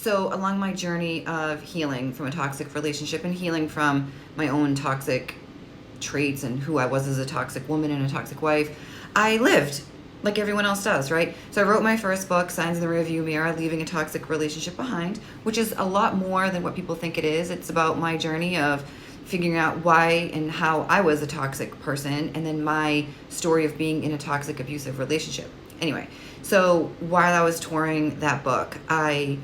So along my journey of healing from a toxic relationship and healing from my own toxic traits and who I was as a toxic woman and a toxic wife, I lived like everyone else does, right? So I wrote my first book, Signs in the Rearview Mirror, Leaving a Toxic Relationship Behind, which is a lot more than what people think it is. It's about my journey of figuring out why and how I was a toxic person, and then my story of being in a toxic, abusive relationship. Anyway, so while I was touring that book, I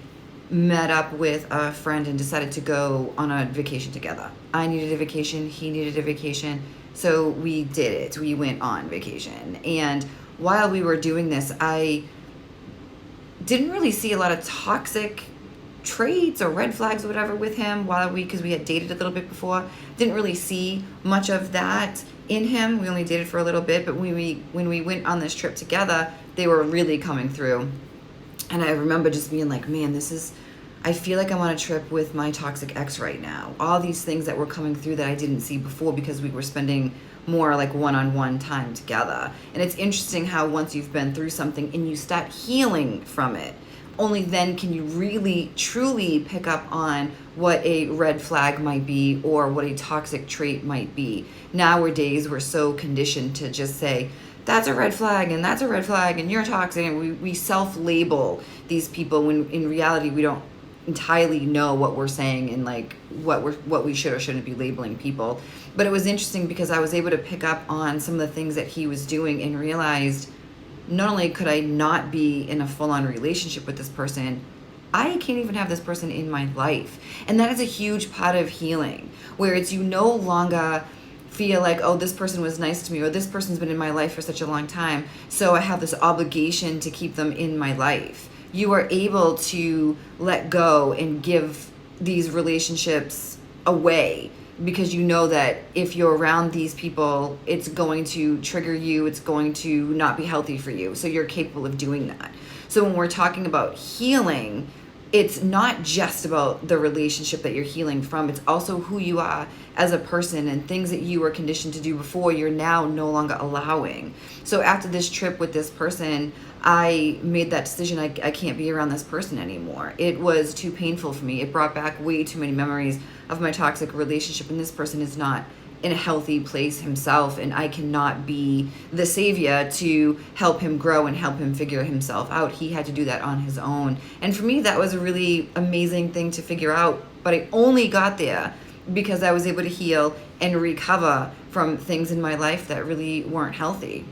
met up with a friend and decided to go on a vacation together. I needed a vacation, he needed a vacation, so we did it. We went on vacation. And while we were doing this, I didn't really see a lot of toxic traits or red flags or whatever with him because we had dated a little bit before. Didn't really see much of that in him. We only dated for a little bit, but when we went on this trip together, they were really coming through. And I remember just being like, man, I feel like I'm on a trip with my toxic ex right now. All these things that were coming through that I didn't see before because we were spending more like one-on-one time together. And it's interesting how once you've been through something and you start healing from it, only then can you really truly pick up on what a red flag might be or what a toxic trait might be. Nowadays, we're so conditioned to just say, that's a red flag and that's a red flag and you're toxic, and we self-label these people when in reality we don't entirely know what we're saying and like what we should or shouldn't be labeling people. But it was interesting because I was able to pick up on some of the things that he was doing and realized not only could I not be in a full-on relationship with this person, I can't even have this person in my life. And that is a huge part of healing, where it's you no longer feel like, oh, this person was nice to me, or this person's been in my life for such a long time, so I have this obligation to keep them in my life. You are able to let go and give these relationships away because you know that if you're around these people, it's going to trigger you, it's going to not be healthy for you. So you're capable of doing that. So when we're talking about healing, it's not just about the relationship that you're healing from. It's also who you are as a person and things that you were conditioned to do before you're now no longer allowing. So after this trip with this person, I made that decision. I can't be around this person anymore. It was too painful for me. It brought back way too many memories of my toxic relationship, and this person is not in a healthy place himself, and I cannot be the savior to help him grow and help him figure himself out. He had to do that on his own. And for me, that was a really amazing thing to figure out, but I only got there because I was able to heal and recover from things in my life that really weren't healthy.